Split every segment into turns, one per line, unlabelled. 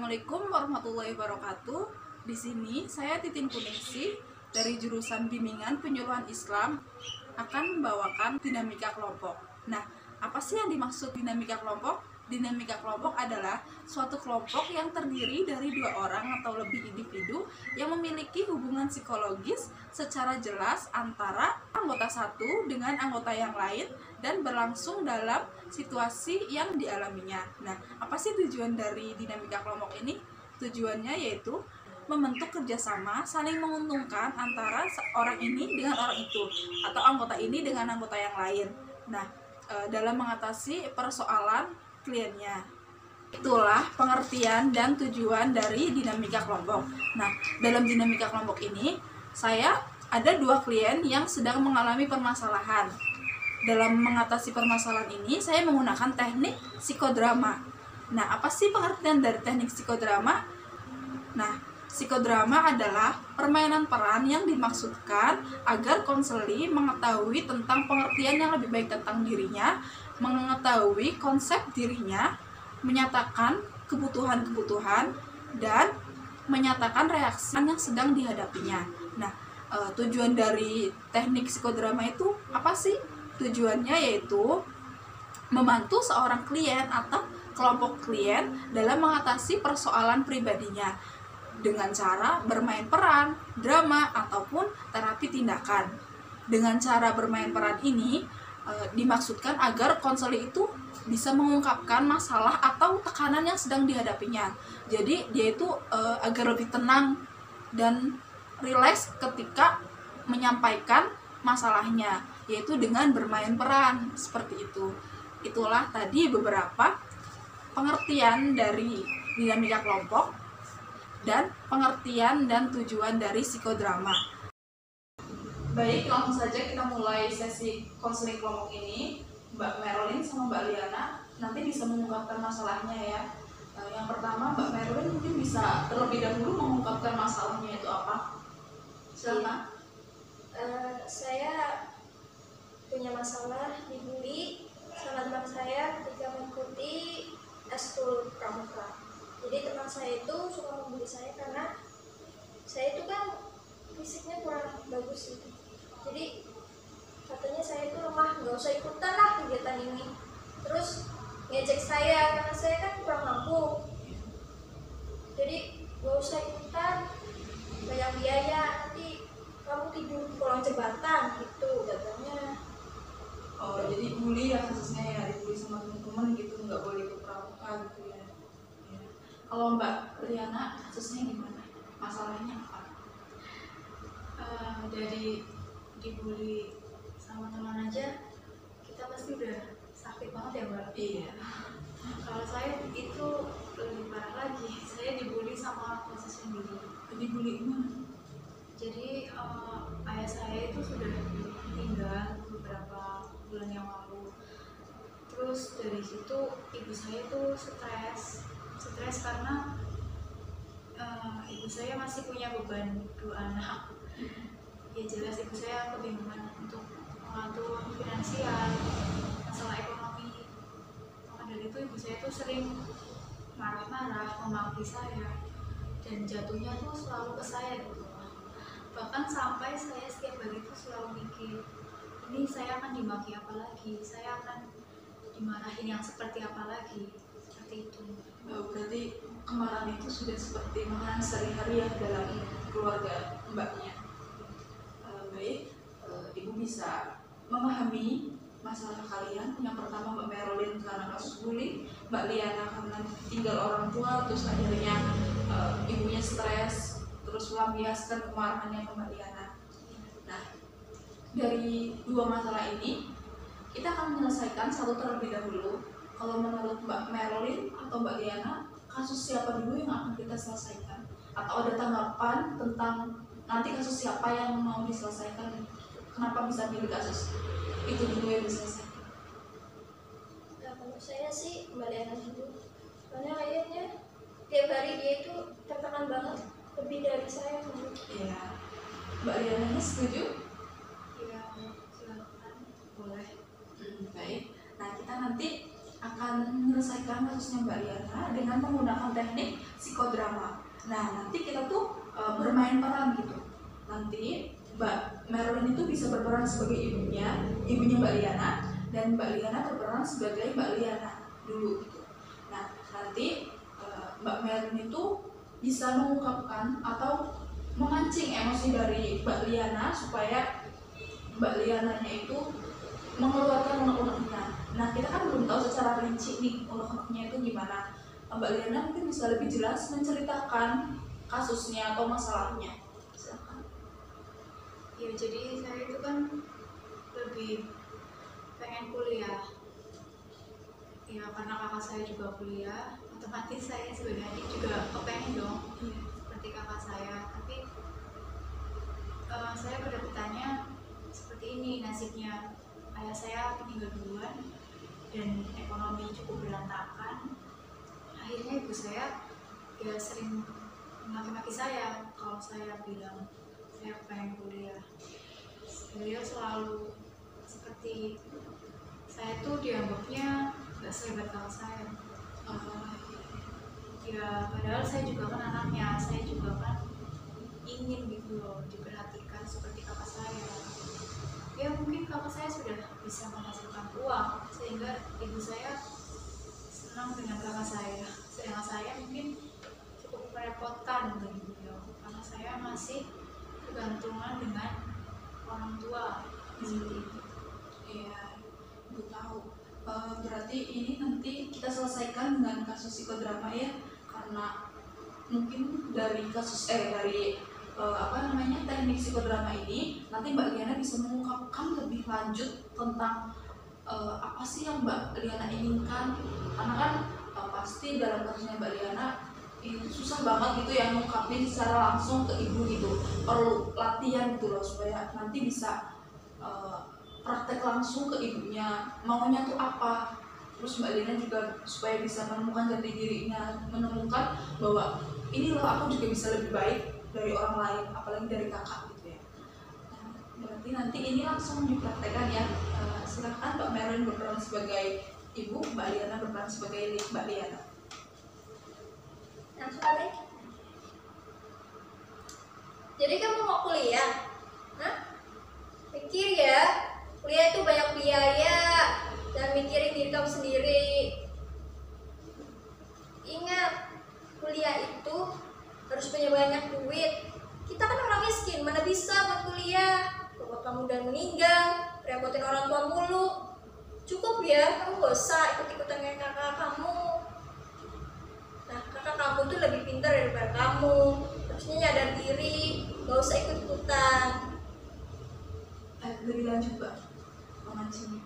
Assalamualaikum warahmatullahi wabarakatuh. Di sini saya Titin Kuningsih dari jurusan Bimbingan Penyuluhan Islam akan membawakan dinamika kelompok. Nah, apa sih yang dimaksud dinamika kelompok? Dinamika kelompok adalah suatu kelompok yang terdiri dari dua orang atau lebih individu yang memiliki hubungan psikologis secara jelas antara anggota satu dengan anggota yang lain dan berlangsung dalam situasi yang dialaminya. Nah, apa sih tujuan dari dinamika kelompok ini? Tujuannya yaitu membentuk kerjasama saling menguntungkan antara orang ini dengan orang itu atau anggota ini dengan anggota yang lain. Nah, dalam mengatasi persoalan kliennya. Itulah pengertian dan tujuan dari dinamika kelompok. Nah, dalam dinamika kelompok ini, saya ada dua klien yang sedang mengalami permasalahan. Dalam mengatasi permasalahan ini, saya menggunakan teknik psikodrama. Nah, apa sih pengertian dari teknik psikodrama? Nah, psikodrama adalah permainan peran yang dimaksudkan agar konseli mengetahui tentang pengertian yang lebih baik tentang dirinya, mengetahui konsep dirinya, menyatakan kebutuhan-kebutuhan, dan menyatakan reaksi yang sedang dihadapinya. Nah, tujuan dari teknik psikodrama itu apa sih? Tujuannya yaitu membantu seorang klien atau kelompok klien dalam mengatasi persoalan pribadinya dengan cara bermain peran, drama, ataupun terapi tindakan. Dengan cara bermain peran ini dimaksudkan agar konseli itu bisa mengungkapkan masalah atau tekanan yang sedang dihadapinya. Jadi dia itu agar lebih tenang dan rileks ketika menyampaikan masalahnya, yaitu dengan bermain peran seperti itu. Itulah tadi beberapa pengertian dari dinamika kelompok dan pengertian dan tujuan dari psikodrama. Baik, langsung saja kita mulai sesi konseling kelompok ini. Mbak Merlin sama Mbak Liana nanti bisa mengungkapkan masalahnya ya. Yang pertama, Mbak Merlin mungkin bisa terlebih dahulu mengungkapkan masalahnya itu apa. Silakan.
Saya punya masalah dibully sama teman saya ketika mengikuti eskul pramuka. Jadi teman saya itu suka membuli saya karena saya itu kan fisiknya kurang bagus gitu. Jadi katanya saya itu lemah, nggak usah ikutan lah kegiatan ini. Terus ngejek saya karena saya kan kurang mampu. Jadi nggak usah ikutan, banyak biaya, nanti kamu tidur di kolong jembatan gitu katanya.
Oh, jadi bully ya khususnya ya, dibully sama teman-teman gitu, nggak boleh ikut pramuka gitu ya. Kalau Mbak Liana kasusnya gimana? Masalahnya apa?
Dari dibully sama teman aja kita pasti udah sakit banget ya Mbak.
Iya.
Kalau saya itu lebih parah lagi, saya dibully sama kelas sendiri.
Dibully gimana?
Jadi ayah saya itu sudah meninggal beberapa bulan yang lalu. Terus dari situ ibu saya tuh stres karena ibu saya masih punya beban 2 anak. Ya jelas ibu saya kebingungan untuk mengatur finansial, masalah ekonomi. Maka dari itu ibu saya tuh sering marah-marah, memaki saya, dan jatuhnya tuh selalu ke saya gitu. Bahkan sampai saya setiap hari itu selalu mikir, ini saya akan dimaki apa lagi, saya akan dimarahin yang seperti apa lagi, seperti itu.
Berarti kemarahan itu sudah seperti makanan sehari-hari ya dalam keluarga mbaknya. Baik, ibu bisa memahami masalah kalian. Yang pertama Mbak Merlin karena kasus bully, Mbak Liana karena tinggal orang tua, terus akhirnya ibunya stres, terus melampiaskan kemarahannya ke Mbak Liana. Nah, dari dua masalah ini kita akan menyelesaikan satu terlebih dahulu. Kalau menurut Mbak Merlin atau Mbak Liana, kasus siapa dulu yang akan kita selesaikan? Atau ada tanggapan tentang nanti kasus siapa yang mau diselesaikan? Kenapa bisa pilih kasus itu dulu yang diselesaikan?
Nah, menurut saya sih Mbak Liana dulu. Karena kayaknya tiap hari dia itu tertekan banget, lebih dari saya dulu.
Iya. Mbak Liana setuju?
Ya silakan, boleh.
Baik. Nah, kita nanti akan akan menyelesaikan kasusnya Mbak Liana dengan menggunakan teknik psikodrama. Nah, nanti kita tuh bermain peran gitu. Nanti Mbak Marilyn itu bisa berperan sebagai ibunya Mbak Liana, dan Mbak Liana berperan sebagai Mbak Liana dulu gitu. Nah, nanti Mbak Marilyn itu bisa mengungkapkan atau memancing emosi dari Mbak Liana supaya Mbak Liananya itu mengeluarkan unek-uneknya. Nah, kita kan belum tahu secara rinci nih unek-uneknya itu gimana. Mbak Liana mungkin bisa lebih jelas menceritakan kasusnya atau masalahnya. Silakan.
Ya, jadi saya itu kan lebih pengen kuliah. Ya, karena kakak saya juga kuliah, otomatis saya sebagai adik juga kepengen dong seperti kakak saya. Tapi saya kedapetannya seperti ini nasibnya. Ayah saya meninggal duluan dan ekonomi cukup berantakan. Akhirnya ibu saya ya sering memaki-maki saya kalau saya bilang saya pengen kuliah. Beliau selalu seperti saya tuh dianggapnya gak sehebat kakak saya. Ya padahal saya juga kan anaknya, saya juga kan ingin gitu loh diperhatikan seperti kakak saya. Ya mungkin kakak saya sudah bisa menghasilkan uang sehingga ibu saya senang dengan kakak saya, sedangkan saya mungkin cukup merepotkan bagi beliau karena saya masih bergantungan dengan orang tua seperti itu.
Iya, Ibu tahu. Berarti ini nanti kita selesaikan dengan kasus psikodrama ya, karena mungkin dari teknik psikodrama ini nanti Mbak Liana bisa mengungkapkan lebih lanjut tentang apa sih yang Mbak Liana inginkan, karena kan pasti dalam kasusnya Mbak Liana itu susah banget gitu yang mengungkapin secara langsung ke ibu gitu, perlu latihan gitu loh supaya nanti bisa praktek langsung ke ibunya maunya tuh apa. Terus Mbak Liana juga supaya bisa menemukan jati dirinya, menemukan bahwa ini loh aku juga bisa lebih baik dari orang lain, apalagi dari kakak gitu ya. Nah, berarti nanti ini langsung dipraktekkan ya. Silakan Mbak Marilyn berperan sebagai ibu, Mbak Liana berperan sebagai Mbak Liana.
Langsung aja. Jadi kamu mau kuliah? Hah? Pikir ya, kuliah itu banyak biaya. Jangan mikirin diri kamu sendiri. Ingat, kuliah itu harus punya banyak duit. Kita kan orang miskin, mana bisa buat kuliah. Kalau kamu udah meninggal, repotin orang tua mulu. Cukup ya, kamu gak usah ikut-ikutan kayak kakak kamu. Nah, kakak kamu tuh lebih pintar daripada kamu. Harusnya nyadar diri, gak usah ikut-ikutan.
Lebih lanjut Mbak, memancingnya.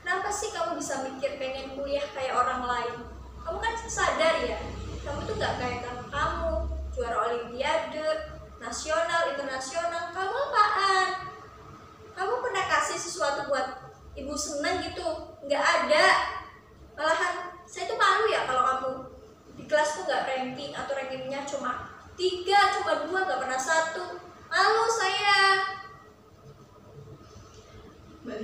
Kenapa sih kamu bisa mikir pengen kuliah kayak orang lain? Kamu kan sadar ya, kamu tuh gak kayak kakak kamu, juara olimpiade, nasional, internasional. Kamu apaan? Kamu pernah kasih sesuatu buat ibu senang gitu? Gak ada. Malahan saya tuh malu ya kalau kamu di kelas tuh gak ranking atau rankingnya cuma 3, cuma 2, gak pernah 1. Malu saya.
Mbak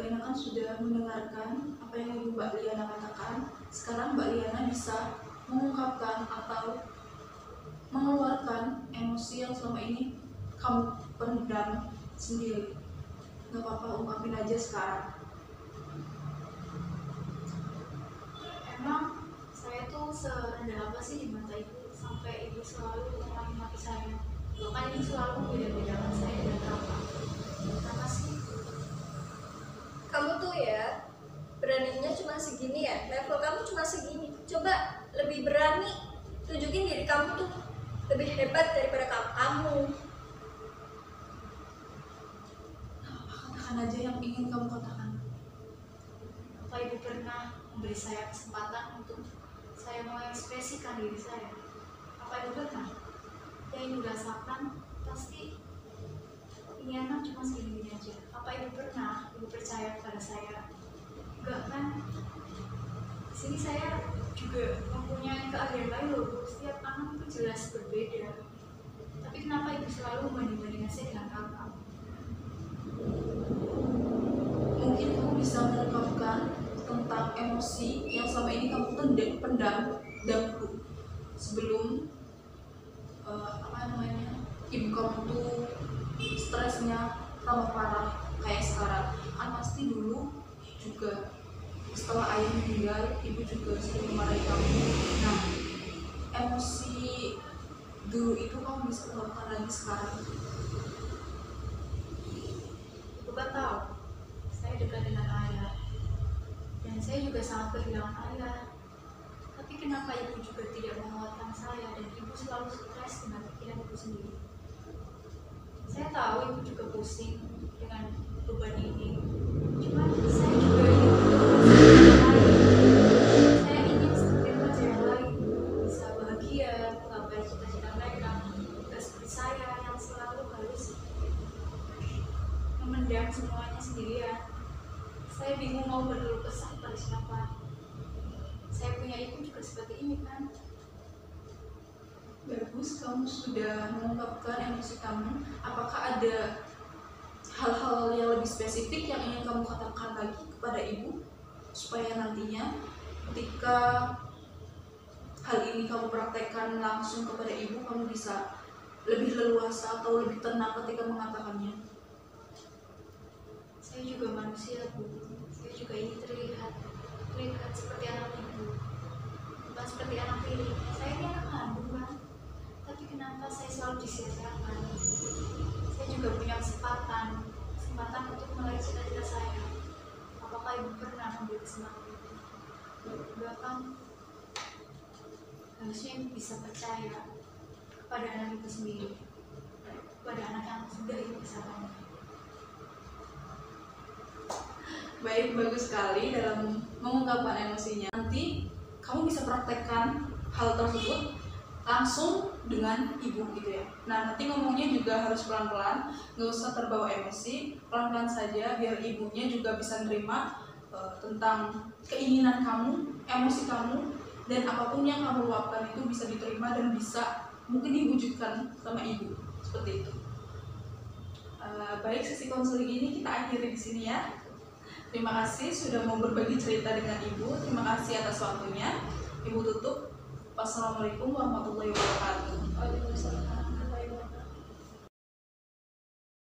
Liana kan sudah mendengarkan apa yang Ibu Mbak Liana katakan. Sekarang Mbak Liana bisa mengungkapkan atau mengeluarkan emosi yang selama ini kamu pendam sendiri. Gak apa-apa, ungkapin aja sekarang.
Emang saya tuh serendah apa sih di mata ibu sampai ibu selalu memaki-maki saya? Bahkan ibu selalu beda-bedakan saya dengan kakak. Kenapa sih?
Kamu tuh ya beraninya cuma segini ya, level kamu cuma segini. Coba lebih berani, tunjukin diri kamu tuh lebih hebat daripada kamu.
Katakan aja yang ingin kamu katakan.
Apa ibu pernah memberi saya kesempatan untuk saya mengekspresikan diri saya? Apa ibu pernah? Yang ibu rasakan pasti ini anak cuma segini-gini aja. Apa ibu pernah? Ibu percaya kepada saya? Enggak kan? Di sini saya juga mempunyai keahlian lain loh, Bu. Setiap anak itu jelas berbeda. Tapi kenapa ibu selalu membanding-bandingkan saya dengan kakak?
Mungkin kamu bisa mengungkapkan tentang emosi yang selama ini kamu pendam dahulu sebelum ibu kamu tuh stresnya tambah parah kayak sekarang. Kan pasti dulu juga setelah ayah meninggal, ibu juga sering memarahi kamu. Nah, emosi dulu itu kamu bisa lupakan lagi sekarang.
Ibu kan tahu saya dekat dengan ayah dan saya juga sangat kehilangan ayah. Tapi kenapa ibu juga tidak menguatkan saya dan ibu selalu stres dengan pikiran ibu sendiri? Saya tahu ibu juga pusing dengan beban ini. Cuman saya juga ingin saya ingin seperti remaja yang lain, bisa bahagia, menggapai cita-cita mereka, tidak seperti saya yang selalu harus memendam semuanya sendirian. Saya bingung mau berkeluh kesah pada siapa. Saya punya ibu juga seperti ini kan.
Bagus, kamu sudah mengungkapkan emosi kamu. Apakah ada hal-hal yang lebih spesifik yang ingin kamu katakan lagi kepada ibu supaya nantinya ketika hal ini kamu praktekkan langsung kepada ibu, kamu bisa lebih leluasa atau lebih tenang ketika mengatakannya?
Saya juga manusia, Bu. Saya juga ingin terlihat seperti anak ibu, bukan seperti anak tiri. Saya ini anak kandung kan, tapi kenapa saya selalu disia-siakan? Saya juga punya kesempatan untuk meraih cita-cita saya. Apakah ibu pernah ambil kesempatan itu? Enggak kan? Harusnya ibu bisa percaya kepada anak ibu sendiri, kepada anak yang sudah ibu sayang.
Baik, bagus sekali dalam mengungkapkan emosinya. Nanti kamu bisa praktekkan hal tersebut langsung dengan ibu gitu ya. Nah, nanti ngomongnya juga harus pelan-pelan, nggak usah terbawa emosi, pelan-pelan saja biar ibunya juga bisa menerima tentang keinginan kamu, emosi kamu, dan apapun yang kamu luapkan itu bisa diterima dan bisa mungkin diwujudkan sama ibu seperti itu. Baik, sesi konseling ini kita akhiri di sini ya. Terima kasih sudah mau berbagi cerita dengan ibu. Terima kasih atas waktunya. Ibu tutup. Wassalamualaikum warahmatullahi wabarakatuh.
Waalaikumsalam.